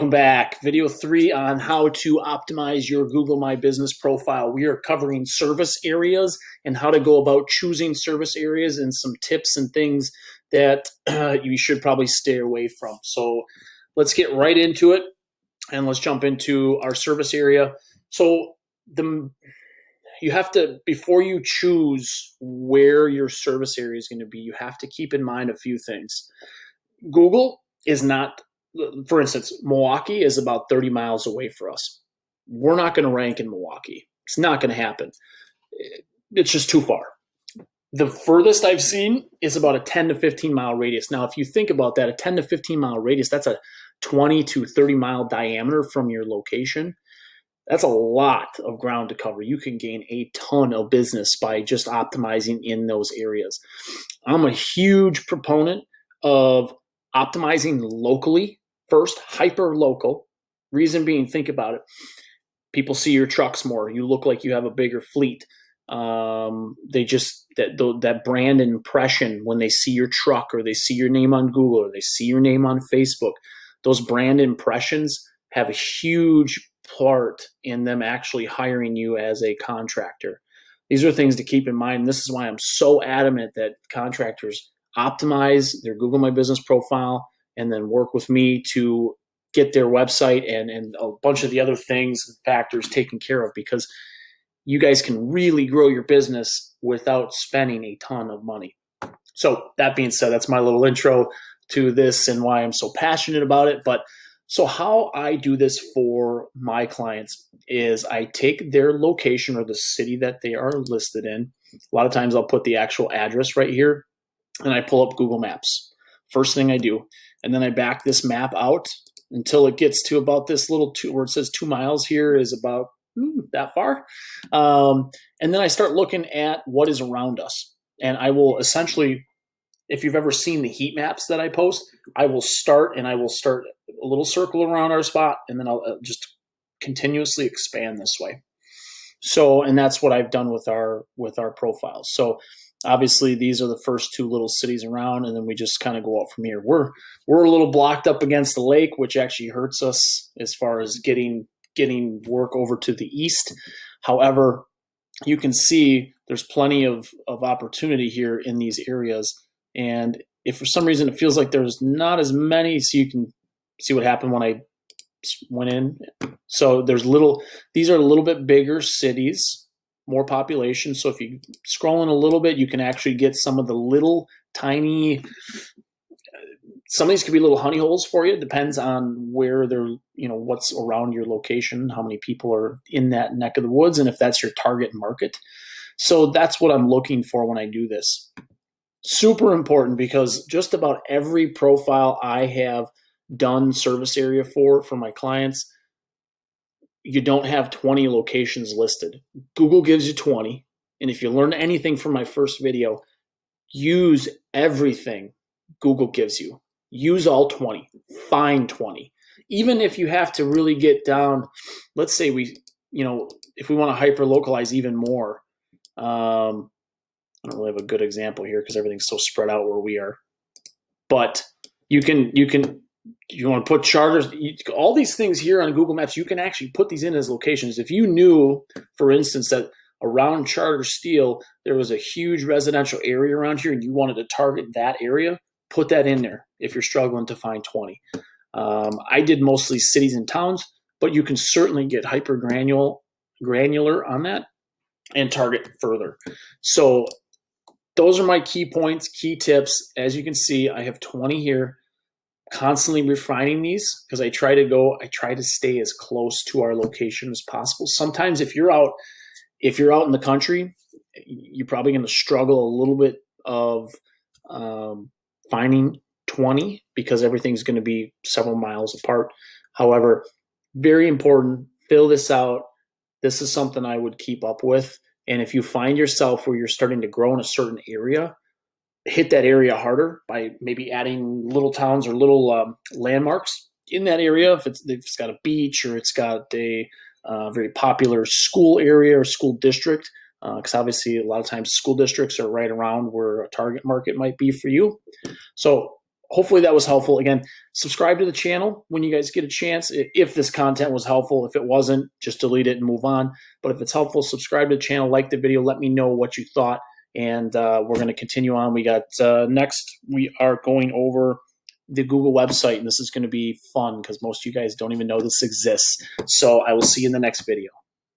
Welcome back. Video 3 on how to optimize your Google My Business profile. We are covering service areas and how to go about choosing service areas and some tips and things that you should probably stay away from. So let's get right into it and let's jump into our service area. So you have to, before you choose where your service area is going to be, you have to keep in mind a few things. Google is not, for instance, Milwaukee is about 30 miles away for us. We're not going to rank in Milwaukee. It's not going to happen. It's just too far. The furthest I've seen is about a 10 to 15 mile radius. Now, if you think about that, a 10 to 15 mile radius, that's a 20 to 30 mile diameter from your location. That's a lot of ground to cover. You can gain a ton of business by just optimizing in those areas. I'm a huge proponent of optimizing locally first, hyper local. Reason being, think about it. People see your trucks more. You look like you have a bigger fleet. They just that brand impression when they see your truck or they see your name on Google or they see your name on Facebook. Those brand impressions have a huge part in them actually hiring you as a contractor. These are things to keep in mind. This is why I'm so adamant that contractors optimize their Google My Business profile and then work with me to get their website and a bunch of the other things and factors taken care of, because you guys can really grow your business without spending a ton of money. So that being said, that's my little intro to this and why I'm so passionate about it. But so how I do this for my clients is I take their location or the city that they are listed in. A lot of times I'll put the actual address right here and I pull up Google Maps. First thing I do. And then I back this map out until it gets to about this little where it says 2 miles here is about that far. And then I start looking at what is around us. And I will essentially, if you've ever seen the heat maps that I post, I will start a little circle around our spot, and then I'll just continuously expand this way. So, and that's what I've done with our profiles. So obviously these are the first 2 little cities around, and then we just kind of go up from here. We're a little blocked up against the lake, which actually hurts us as far as getting work over to the east. However, you can see there's plenty of opportunity here in these areas. And if for some reason it feels like there's not as many, so you can see what happened when I went in. So these are a little bit bigger cities, more population. So if you scroll in a little bit, you can actually get some of the little tiny, some of these could be little honey holes for you. It depends on where they're, what's around your location, how many people are in that neck of the woods, and if that's your target market. So that's what I'm looking for when I do this. Super important, because just about every profile I have done service area for my clients, you don't have 20 locations listed. Google gives you 20. And if you learn anything from my first video, use everything Google gives you. Use all 20. Find 20. Even if you have to really get down, let's say if we want to hyper localize even more, I don't really have a good example here because everything's so spread out where we are. But you want to put charters, all these things here on Google Maps, you can actually put these in as locations. If you knew, for instance, that around Charter Steel, there was a huge residential area around here and you wanted to target that area, put that in there if you're struggling to find 20. I did mostly cities and towns, but you can certainly get hyper granular on that and target further. So those are my key points, key tips. As you can see, I have 20 here, constantly refining these because I try to stay as close to our location as possible. Sometimes if you're out in the country, you're probably going to struggle a little bit of finding 20 because everything's going to be several miles apart. However, very important, fill this out. This is something I would keep up with. And if you find yourself where you're starting to grow in a certain area, hit that area harder by maybe adding little towns or little landmarks in that area. If it's got a beach or it's got a very popular school area or school district, because obviously a lot of times school districts are right around where a target market might be for you. So hopefully that was helpful. Again, subscribe to the channel when you guys get a chance. If this content was helpful, if it wasn't, just delete it and move on. But if it's helpful, subscribe to the channel, like the video, let me know what you thought. And we're going to continue on. We got next, we are going over the Google website, and this is going to be fun because most of you guys don't even know this exists. So I will see you in the next video.